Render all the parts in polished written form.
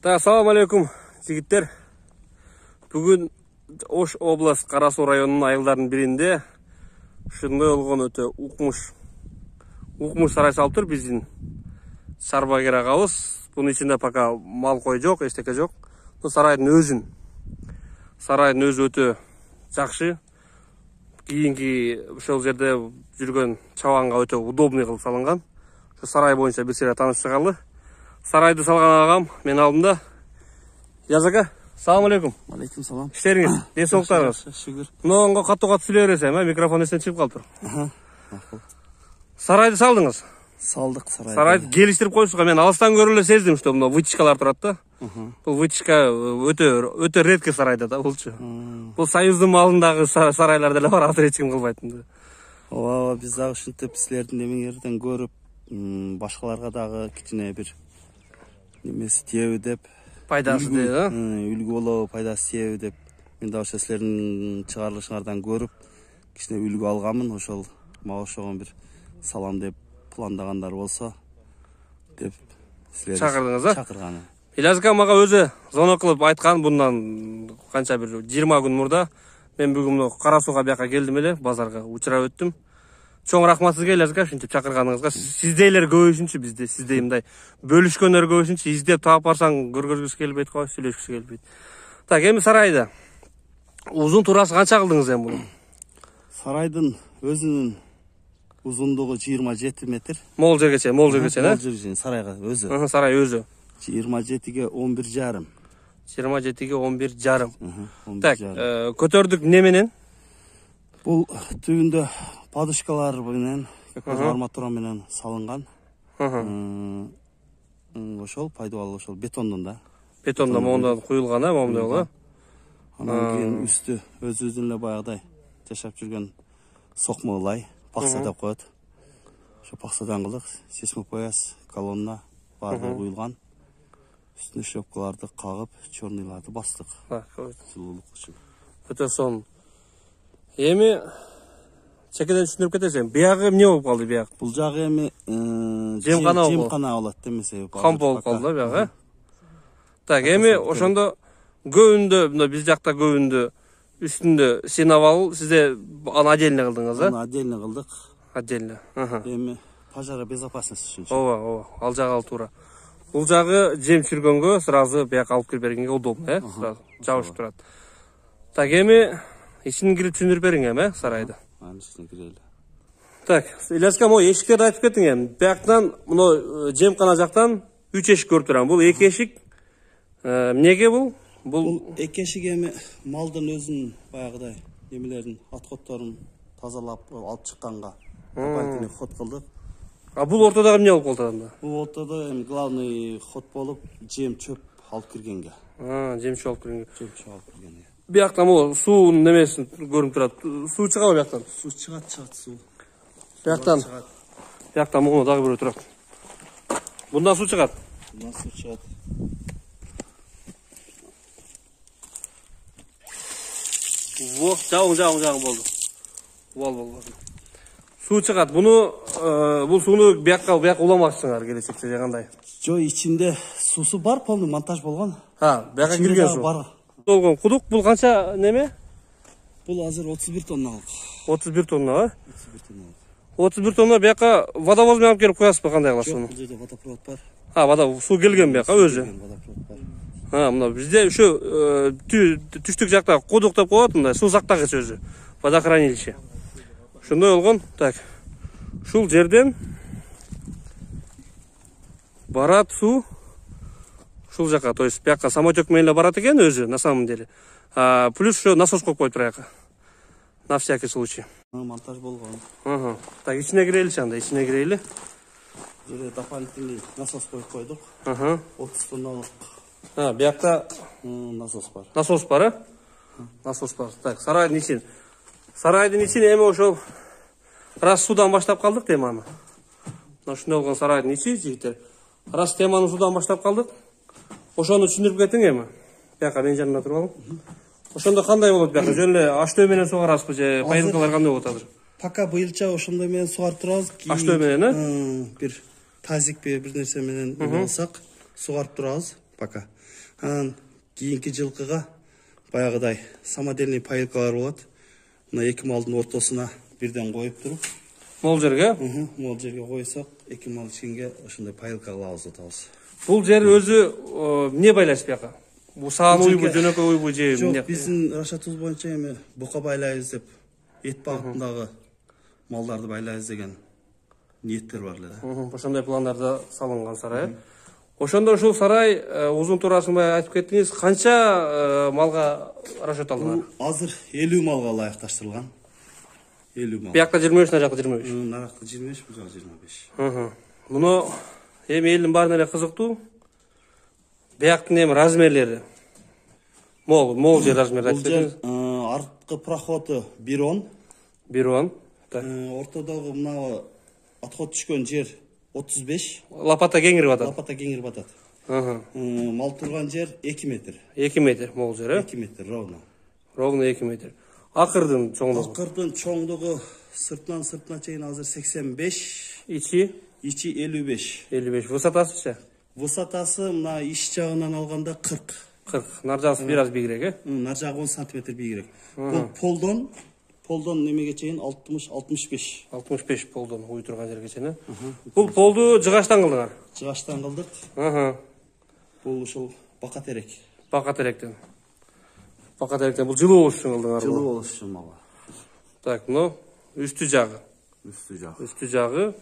Assalamu алейкум, жигиттер. Бүгүн Ош область Кара Суу районунун айылдарынын биринде ушундай болгон өтө укмуш сарай салып тур биздин Сарбагер агабыз. Бунун ичинде пока мал кой жок, эчтеке жок. Бул сарайдын өзү өтө жакшы. Кийинки ошол жерде жүргөн чабанга өтө удобный кылып салынган. Ошо сарай боюнча бир сыйра тааныштыргалы. Сарайды салган агам мен алдымда. Жазака, салам алейкум. Алейкум салам. Иштериңиз, денсаулыктарыңыз. Шүгүр. Мынонго катуу сүйлөй бересем, микрофон эстен чыгып калыптыр. Сарайды салдыңыз. Салдык сарайды. Сарайды келиштирип коюшуңга мен алыстан көрүп эле сездим, что мына вытяжкалар турат да. Бул вытяжка өтө редкий сарайда да булчу. Бул Союздун малындагы сарайларда эле бар, азыр эч ким кылбайт. Ооба, биз дагы ушинтип силердин эмеңерден көрүп, башкаларга дагы кичине бир немеси тиеби деп, Пайдасы деп, да? Үлгү болобу, пайдасы тиеби деп, мен дагы ошо силердин чыгарылышыңардан көрүп, кичине үлгү алганмын. Ошол мага ошогон бир салам деп пландагандар болсо деп силер чакырдыңыз, да? Чакырганы. Илязга мага өзү звонок кылып айткан, bundan канча бир 20 күн мурда. Мен бүгүн Кара Сууга бияка келдим эле, базарга учурап өттүм. Чоң рахмат сизге, Илязга, ушинтип чакырганыңызга. Сиздейлер көбөйүшүнчү бизде, сиздей мындай бөлүшкөндөр көбөйүшүнчү, издеп таап барсаң көргөзгүсү келбейт го, сүйлөшкүсү келбейт. Так, эми сарайды узун турасы канча кылдыңыз эми буну? Сарайдын өзүнүн узундугу 27 метр. Мол жергече, да? Мол жерге, сарайга өзү. Сарай өзү. 27ге 11,5. 27ге 11,5. Так, көтөрдүк не менен? Бул түбүндө подушкалар менен, арматура менен салынган. Ошол пайдалуу, ошол бетондон да. Бетондон моундан куюлган, момундай болго. Анан кийин үстү өзүбүздүн эле баягыдай жашап жүргөн сокмолай, пакса деп коет. Ошо паксадан кылдык, сейсмопояс, колонна баардыгы куюлган. Üstüne şöpkalarda kağıp, çornaylarda bastık. Жылуулук үчүн. Өтө сон. Эми чекеден түшүндүрүп кетесиң. Биягы эмне болуп калды бияк? Бул жагы эми жемкана болот демесе. Камп болуп калды да биягы. Так, эми ошондо көбүндө, мына биз жакта көбүндө үстүндө синавал, сизде аны отдельно кылдыңыз, да? Аны отдельно кылдык. Отдельно. Эми пожара безопасность үчүн. Ооба, ал жагы туура. Бул жагы жем чүргөнгө сразу бияка алып кирип бергенге удобно, сразу жабышып турат. Так, эми ичин кирип түшүндүрүп бериң эми, сарайды. Анын ичине кирели. Так, Илязга мо эшиктерди айтып кеттиң эми. Бияктан мына жемкана жактан 3 эшик көрүп турам. Бул 2 эшик. Эмнеге бул? Бул 2 эшик эми малдын өзүнүн баягыдай немелерин, аткотторун тазалап алып чыкканга дополнительный ход кылдык. А бул ортодогу эмне болуп калды анда? Бул ортодо эми главный ход болуп, жем чөп алып киргенге. Жем чөп алып киргенге. Жем чөп алып киргенге. Бияктан могу суунун немесин көрүнүп турат. Суу чыгабы бияктан? Суу чыгат суу. Бияктан могу дагы бирөө турат. Bundan суу чыгат. Bundan суу чыгат. Во, жагың болду. Бол. Суу чыгат. Бул сууну бияка уламакчысыңар келечекте же кандай? Жо, ичинде суусу бар, полный монтаж болгон. Бияка кирген суу. Бар. Болгон кудук, бул канча неме? Бул азыр 31 тонналык. 31 тонна, а? 31 тонналык. 31 тонна бияка водовоз менен алып келип коясызбы, кандай кыласыз муну? Бул жерде водопровод бар. Суу келген бияка өзү. Водопровод бар. Мына бизде ушу түштүк жакта кудук деп коет, мындай суу сактагыч өзү. Водохранилище. Ошондой болгон. Так. Ушул жерден барат суу ушул жака, то есть бияка самотек менен эле барат экен өзү на самом деле. Плюс ошо насос коюп коет бияка. На всякий случай. Монтаж болгон. Так, ичине киреличи анда, ичине кирели. Жерде дополнительный насос коюп койдук. 30 тонналык. Биякта насос бар. Насос бар, а? Насос бар. Так, сарайдын ичин. Сарайдын ичин эми ошол раз суудан баштап калдык теманы. Мына ушундай болгон сарайдын ичи, жигиттер. Раз теманы суудан баштап калдык. Ошону түшүндүрүп кеттиң эми. Бияка мен жанымда туруп алып. Ошондо кандай болот бияка? Жөн эле аштөө менен сугарасызбы же поилкалар кандай болот азыр? Пока быйылча ошондой менен сугарып турабыз. Аштөө менен, бир тазик бир нерсе менен алсак сугарып турабыз. Пока. Анан кийинки жылкыга баягыдай самодельный пайылкалар болот. Мына 2 малдын ортосуна бирден коюп туруп, Мол жерге? Мол жерге койсок, 2 мал ичинге ошондой пайылка кылабыз атабыз. Бул жер өзү эмне байлайсыз бияка? Бул саан уйбу, жөнөкөй уйбу же эмне? Жок, биздин рашатыбыз боюнча эми бука байлайбыз деп, эт багытындагы малдарды байлайбыз деген ниеттер бар эле да. Ошондой пландарда салынган сарай. Ошондо ушул сарай узун туурасын баягы айтып кеттиңиз. Канча малга расчет алдыңар? Азыр 50 малга ылайыкташтырылган. 50 мал. Биякта 25, наракта 25. Наракта 25, бул жагы 25. Муну эми элдин баарына эле кызыктуу. Бияктын эми размерлери. Мол жер размери айтып кеттиңиз. Арткы проходу 1.10. 1.10. Ортодогу мына отход түшкөн жер 35. Лопата кеңирип атат. Лопата кеңирип атат. Мал турган жер 2 метр. 2 метр мол жер, 2 метр ровно. Ровно 2 метр. Акырдын чоңдугу? Акырдын чоңдугу сыртына чейин азыр 85. Ичи 55. 55. Высотасы-чы? Высотасы мына иш жагынан алганда 40. 40. Нар жагы бир аз бийигирээк, Нар жагы 10 см бийигирээк. Бул полдон немеге чейин 60-65. 65 полдон уй турган жерге чейин. Бул полду жыгачтан кылдыңар? Жыгачтан кылдык. Бул ушул бака терек. Бака теректен бул жылуу болуш үчүн кылдыңар? Жылуу болуш үчүн мага. Так, мына үстү жагы. Үстү жагы.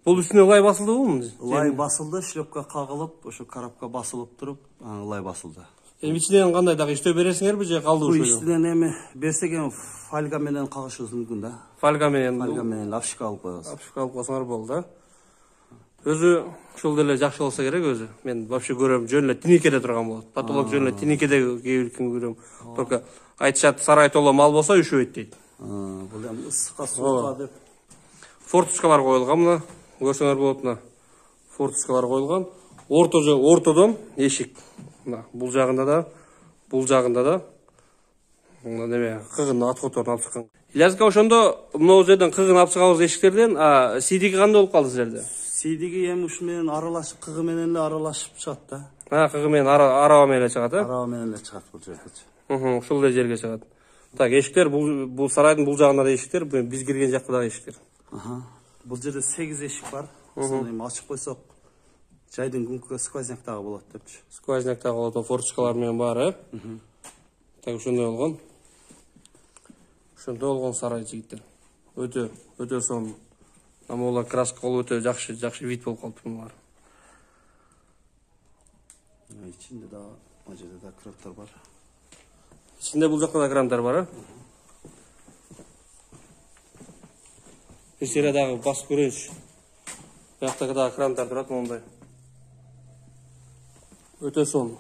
Бул үстүнө ылай басылдыбы? Ылай басылды, шлепка кагылып, ошо карапка басылып туруп, ылай басылды. Эми ичинен кандай дагы иштөө бересиңерби же калды ошо? Ичинен эми берсек эми фольга менен кагышыбыз мүмкүн да. Фольга менен лапшика алып коебуз. Лапшика алып койсоңор болду да. Өзү ушул деле жакшы болсо керек өзү. Мен вообще көрөм, жөн эле тиникеде турган болот. Потолок жөн эле тиникеде кээбиркин көрөм. Только айтышат, сарай толо мал болсо үшөйт дейт. Бул эми ысыкка сууга деп. Форточкалар коюлган мына. Көрсөңөр болот мына. Форточкалар коюлган. Ортодон эшик. Мына бул жагында да. Мына неме кыгын отходторун алып чыккан. Илязга ошондо мына жерден кыгын алып чыгабыз эшиктерден, сидиги кандай болуп калды силерде? Сидиги эми ушу менен аралашып, кыгы менен эле аралашып чыгат да. Кыгы менен араба менен эле чыгат, Араба менен эле чыгат бул жерде. Ушул эле жерге чыгат. Так, эшиктер бул сарайдын бул жагында да эшиктер, биз кирген жакта дагы эшиктер. Бул жерде 8 эшик бар. Эми ачып койсок, жайдын күнкүгө сквозняк дагы болот депчи. Сквозняк дагы болот, форточкалар менен баары. Так, ошондой болгон сарай жигиттер. Өтө сонун. Амола краска болуп өтө жакшы вид болуп калыптыр булар. Ичинде дагы, мына жерде да крандтар бар. Ичинде бул жакта да крандтар бар, Эсере дагы басып көрөйүнчү. Бияктагы дагы крандтар турат мондай. Өтө сонун.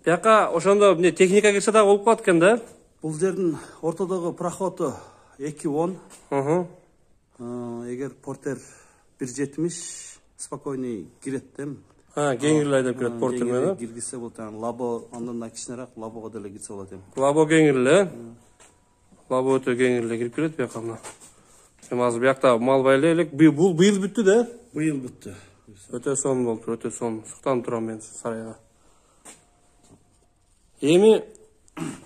Бияка ошондо эмне техника кирсе дагы болуп калат экен да? Бул жердин ортодогу проходу 2.10. Эгер портер 1.70 спокойный кирет дем. Кеңирлей деп кирет портер менен. Киргизе болот, лабо андан да кичинерээк лабого деле кирсе болот эми. Лабо кеңирле. Лабо өтө кеңирле кирип келет бияка мына. Эми азыр биякта мал байлай элек. Бул быйыл бүттү да? Быйыл бүттү. Өтө сонун болуптур, өтө сонун. Суктанып турам мен сарайга. Эми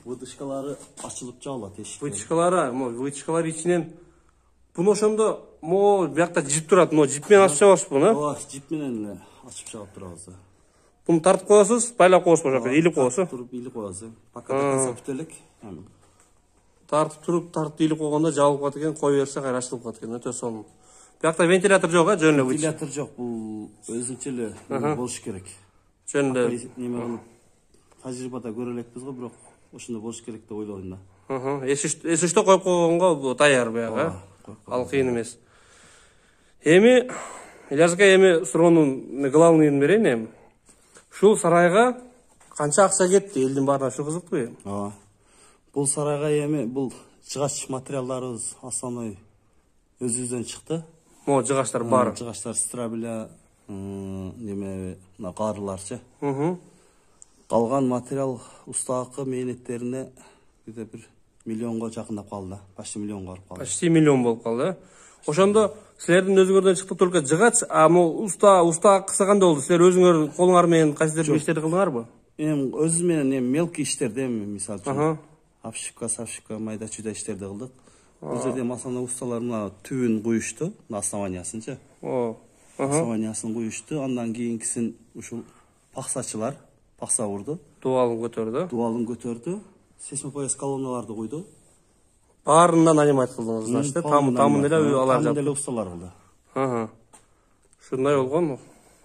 вытяжкалары ачылып жабылат эшик. Вытяжкалар ичинен буну ошондо биякта жип турат, жип менен ачып жабасыз буну? Ооба, жип менен эле ачып жабып турабыз. Буну тартып коесуз, байлап коесуз ошоко, илип коесуз. Туруп илип коесуз. Пока до конца элек. Тартып илип койгондо жабылып калат экен, кое берсе кайра ачылып калат экен, өтө сонун. Биякта вентилятор жок, жөн эле вентилятор жок, бул өзүнчө эле болуш керек. Жөн эле неме тажрыйбада көрө элекпиз го, бирок ошондой болуш керек деп ойлойм да. Эсиштө коюп койгонго даяр баягы, ал кыйын эмес. Эми Илязга суроонун главныйын берейин эми. Ушул сарайга канча акча кетти? Элдин баарына ушу кызыктуу эми. Ооба. Бул сарайга эми бул жыгач материалдарыбыз основной өзүбүздөн чыкты. Жыгачтар бар. Жыгачтар страбиля, неме, каарыларчы. Калган материал устаакы мээнеттерине бир миллионго жакындап калды. Почти миллионго барып калды. Почти миллион болуп калды. Ошондо силердин өзүңөрдөн чыкты только жыгач, а могу уста кыса кандай болду? Силер өзүңөр колуңар менен кайсыдыр иштерди кылдыңарбы? Эми өзү менен мелкий иштерди, эми мисалы үчүн обшивка, майда чүйдө иштерди кылдык. Бул жерде масана усталар мына түбүн куюшту, основаниясынчы. Основаниясын куюшту, андан кийинкисин ушул паксачылар пакса урду. Дубалын көтөрдү. Сейсмопояс колонналарды куйду. Баарынан анимат кылдыңыз, значит, тамын эле алар жапты. Тамын эле усталар кылды. Ушундай болгон.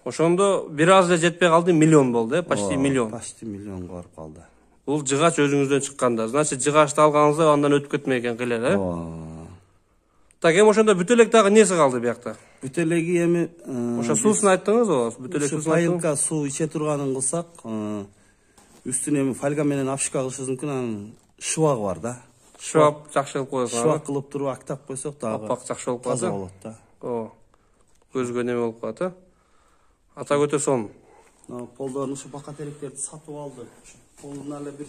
Ошондо бир аз эле жетпей калды, миллион болду, почти миллион. Почти миллионго барып калды. Бул жыгач өзүңүздөн чыкканда, значит, жыгачты алганыңызда андан өтүп кетмей экен кылер, Так, эми ошондо бүт элек дагы неси калды буякта? Бүт элеги эми Ошо суусун айттыңызбы? Бүт элек суусун айттыңыз. Пайылка суу иче турганын кылсак, үстүнө эми фольга менен обшивка кылышыбыз мүмкүн, анын шыбагы бар да. Шыбак жакшы кылып коесуң. Шыбак кылып туруп актап койсок дагы апак жакшы болуп калат. Таза болот да. Көзгө неме болуп калат, Ата өтө сонун. Полдорун ушу бака теректерди сатып алды. Полуна эле бир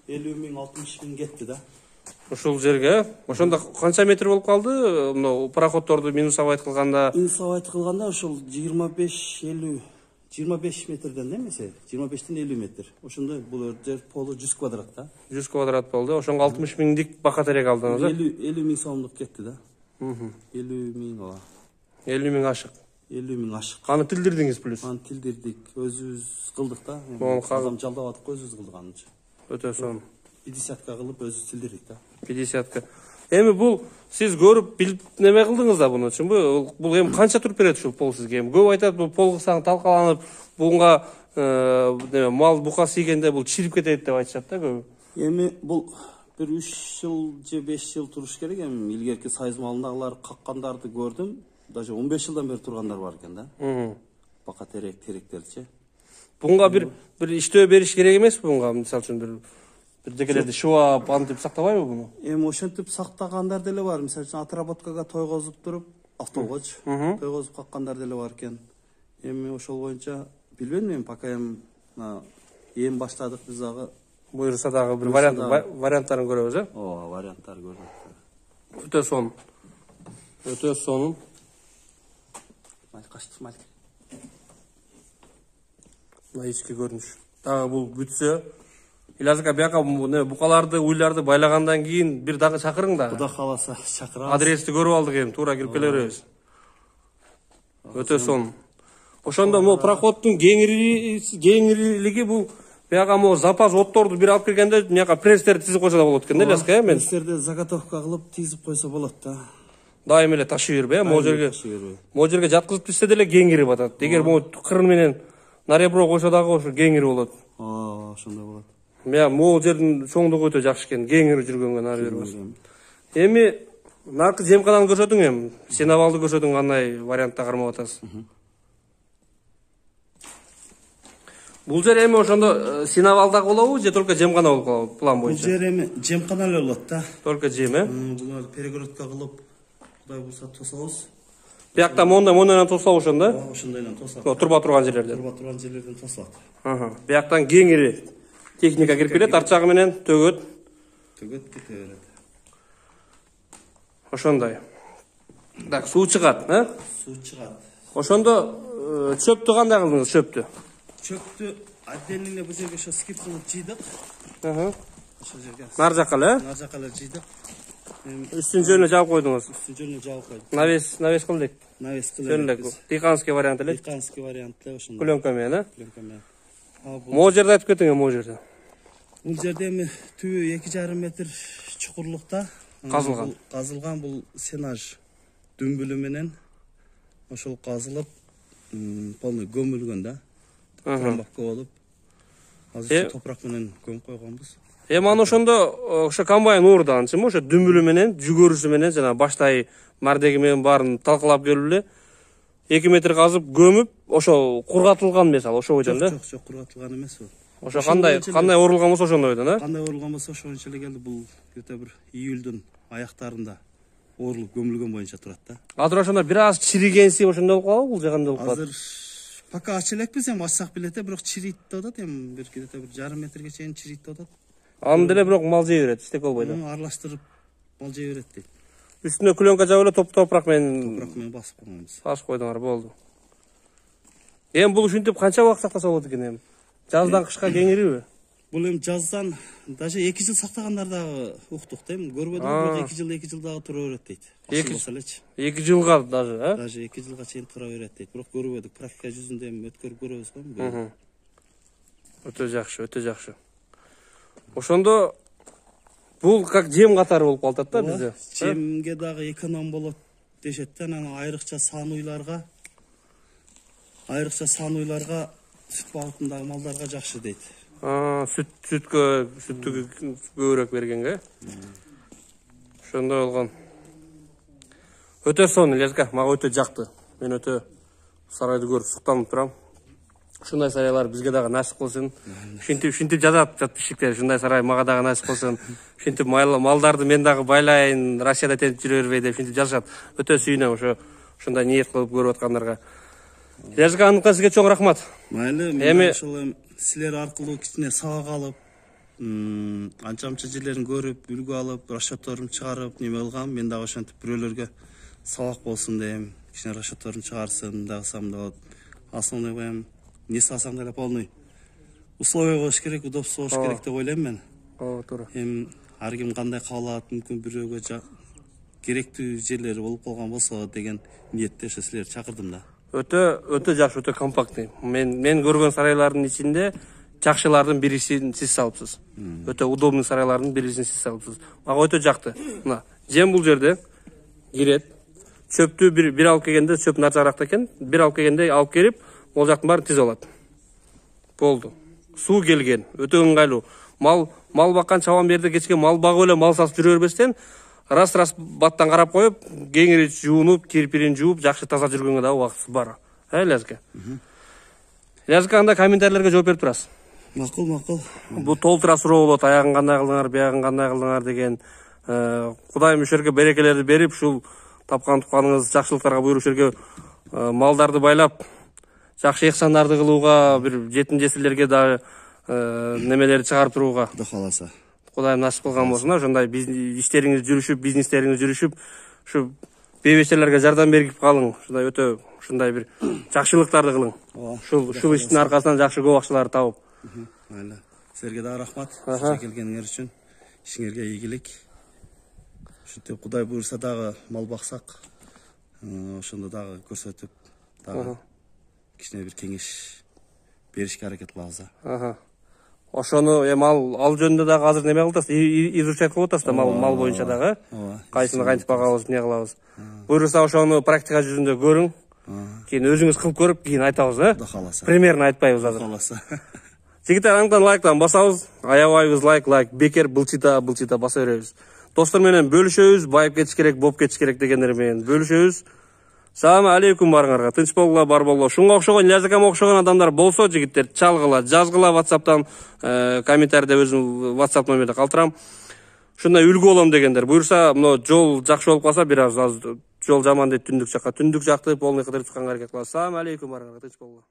50 миң 60 миң кетти да. Ушул жерге, ошондо канча метр болуп калды? Мына пароходдорду минусовать кылганда, ушул 25 метрден эмесе, 25тен 50 метр. Ошондой бул жер полу 100 квадрат да. 100 квадрат болду. Ошонго 60 миңдик бака терек алдыңыз, 50 миң сомдук кетти да. 50 миң ооба. 50 миң ашык. 50 миң ашык. Аны тилдирдиңиз плюс. Аны тилдирдик, өзүбүз кылдык да. Адам жалдап атып өзүбүз кылдык анычы. Өтө сонун. 50ка кылып өзүбүз тилдирдик да. 50ка. Эми бул сиз көрүп билип неме кылдыңыз да буну, чынбы? Бул эми канча туруп берет ушул пол сизге? Эми көп айтат, бул пол кылсаң талкаланып, буга мал бука тийгенде бул чирип кетет деп айтышат да көп. Эми бул бир 3 жыл же 5 жыл туруш керек. Эми илгерки сайыз малындагылар каккандарды көрдүм. Даже 15 жылдан бери тургандар бар экен да. Бака теректерчи. Буга бир иштөө бериш керек эмеспи буга? Мисалы үчүн бир жекелерди шуап, антип сактабайбы буну? Эми ошентип сактагандар деле бар. Мисалы үчүн отработкага тойгозуп туруп, автоголч тойгозуп каккандар деле бар экен. Эми ошол боюнча билбейм, эми пока эми баштадык биз дагы. Буюрса дагы бир варианттарын көрөбүз, Ооба, варианттар көрөбүз. Өтө сонун. Өтө сонун. Мальчик. Мына ички көрүнүш. Дагы бул бүтсө, Илязыка бияка букаларды, уйларды байлагандан кийин бир дагы чакырың да. Кудай кааласа чакырабыз. Адрести көрүп алдык эми, туура кирип келе беребиз. Өтө сонун. Ошондо могу проходдун кеңирилиги бул бияка могу запас отторду бир алып келгенде мияка пресстерди тизип койсо да болот экен да, Илязыка, мен. Пресстерди заготовка кылып тизип койсо болот да. Дайым эле ташый бербей, могу жерге жаткызып түшсө деле кеңирип атат. Эгер могу кырын менен на ребро койсо дагы ошо кеңири болот. Ошондой болот. Могу жердин чоңдугу өтө жакшы экен, кеңири жүргөнгө нары бербес. Эми наркы жемкананы көрсөтүң эми, сеновалды көрсөтүң, кандай вариантта кармап атасыз. Бул жер эми ошондо сеновалда болобу же только жемкана болуп калабы план боюнча? Бул жер эми жемкана эле болот да. Только жем, Булар перегородка кылып, кудай булса тособуз. Биякта мондайдан тосулабы ошондо? Ошондойдон тосулат. Турба турган жерлерден. Турба турган жерлерден тосулат. Бияктан кеңири техника кирип келет, арт менен төгөт кете берет. Ошондой. Так, суу чыгат, Суу чыгат. Ошондо чөптү кандай кылдыңыз, чөптү? Чөптү отдельно эле бул жерге ошо скип кылып жыйдык. Ошол жерге. Нар жака эле? Нар жака эле жыйдык. Үстүн жөнүнө жаап койдуңуз. Үстүн жөнүнө жаап койдук. Навес кылдык. Навес кылдык. Жөнүнө Тиханский вариант эле. Тиханский вариант эле ошондой. Пленка менен, Пленка менен. Могу жерде айтып кетиң, могу жерде. Бул жерде эми түбү 2,5 метр чукурлукта казылган бул сенаж дүмбүлү менен ошол казылып, полный көмүлгөн да. Трамбовка болуп, азыр топурак менен көмүп койгонбуз. Эми аны ошондо ошо комбайн уурданчымы, ошо дүмбүлү менен, жүгөрүшү менен жана баштай мардеги менен баарын талкалап келип эле 2 метр казып көмүп, ошо кургатылган мисалы, ошо бойдон да? Жок, кургатылган эмес бул. Ошо кандай орулган болсо ошондой бойдон, Кандай орулган болсо ошончо эле келди. Бул где-то бир июлдун аяктарында орулуп көмүлгөн боюнча турат да. Азыр ошондо бир аз чиригенси ошондой болуп калабы, бул же кандай болуп калат? Азыр пока ача элекпиз, эми ачсак билете, бирок чирийт деп атат, эми бир где-то бир 1,5 метрге чейин чирийт деп атат. Аны деле бирок мал жей берет, истек болбойт. Аралаштырып мал жей берет дейт. Üstüne пленка жабып эле топурак менен Топурак басып койгонбуз. басып койдуңар, болду. Эми бул ушинтип канча убакыт сактаса болот экен эми? Жаздан кышка кеңириби? Бул эми жаздан даже 2 жыл сактагандар дагы уктук да эми. Көрбөдүм, бирок 2 жыл дагы тура берет дейт. Кошулса элечи. 2 жылга даже, а? Даже 2 жылга чейин тура берет дейт. Бирок көрбөдүк. Практика жүзүндө эми өткөрүп көрөбүз го. Өтө жакшы, өтө жакшы. Ошондо бул как жем катары болуп калат да бизде. Жемге дагы эконом болот дешет да, анан айрыкча сануйларга сүт багытындагы малдарга жакшы дейт. Сүткө көбүрөөк бергенге. Ошондой болгон. Өтө сонун Лязга, мага өтө жакты. Мен өтө сарайды көрүп суктанып турам. Ушундай сарайлар бизге дагы насип кылсын. Ушинтип жазат подписчиктер, ушундай сарай мага дагы насип кылсын. Ушинтип малдарды мен дагы байлайын, Россияда тентип жүрө бербей деп ушинтип жазышат. Өтө сүйүнөм ушундай ниет кылып көрүп аткандарга. Лязга, аныкка сизге чоң рахмат. Майлы, мен ошол силер аркылуу кичине сабак алып, анча-мынча жерлерин көрүп, үлгү алып, расчетторун чыгарып, неме кылгам. Мен дагы ошентип бирөөлөргө сабак болсун дейм. Кичине расчетторун чыгарсын дагысам да болот. Основной эми не сасаң деле полный условия болуш керек, удобство болуш керек деп ойлойм мен. Туура. Эми ар ким кандай каалат, мүмкүн бирөөгө керектүү жерлери болуп калган болсо деген ниетте ошо силерди чакырдым да. Өтө жакшы, өтө компактный. Мен көргөн сарайлардын ичинде жакшылардын бирисин сиз салыпсыз. Өтө удобный сарайлардын бирисин сиз салыпсыз. Мага өтө жакты. Мына, жем бул жерде кирет. Чөптү бир алып келгенде чөп начарак экен. Бир алып келгенде алып келип, ол жактын баарын тизип алат. Болду. Суу келген, өтө ыңгайлуу. Мал баккан чабан берде кечке мал багып эле мал сасып жүрө бербестен, раз баттан карап коюп, кеңири жуунуп, кирпирин жууп, жакшы таза жүргөнгө дагы убактысы бар. Лязга. Лязга, анда комментарийлерге жооп берип турасыз. Макул. Бул толтура суроо болот, аягын кандай кылдыңар, биягын кандай кылдыңар деген. Кудайым ушерге берекелерди берип, ушул тапкан тукканыңыз жакшылыктарга буйруп ушерге малдарды байлап, жакшы ыхсандарды кылууга, бир жетим жесирлерге дагы немелерди чыгарып турууга. Кудай кааласа. Кудайым насип кылган болсун, ошондой иштериңиз жүрүшүп, бизнестериңиз жүрүшүп, ушу бейбечелерге жардам берип калың. Ушундай өтө ушундай бир жакшылыктарды кылың. Ушул иштин аркасынан жакшы көбакчыларды табып. Майлы. Силерге дагы рахмат. Ушунча келгениңер үчүн. Ишиңерге ийгилик. Ушинтип Кудай буйрса дагы мал баксак, ошондо дагы көрсөтүп, дагы кичине бир кеңеш беришке аракет кылабыз. Ошону эми ал жөнүндө дагы азыр неме кылып атасыз, изучать кылып атасыз да, мал боюнча дагы. Кайсыны кантип багабыз, эмне кылабыз. Буйрса ошону практика жүзүндө көрүң. Кийин өзүңүз кылып көрүп, кийин айтабыз, Кудай кааласа. Примерно айтпайбыз азыр. Кааласа. Жигиттер, аңтан лайктан басабыз, аябайбыз лайк, бекер былчыта баса беребиз. Достор менен бөлүшөбүз, байып кетиш керек, боп кетиш керек дегендер менен бөлүшөбүз. Салам алейкум барыңарга, тынч болгула, бар болгула. Шунга окшогон, Лязгага окшогон адамдар болсо, жигиттер, чалгыла, жазгыла WhatsApp'тан, комментарийде өзүм WhatsApp номерди калтырам. Ушундай үлгү болом дегендер. Буйрса, мына жол жакшы болуп калса, бир аз жол жаман дейт түндүк жакка. Түндүк жакты полный кыдырып чыкканга аракет кылабыз. Салам алейкум барыңарга, тынч болгула.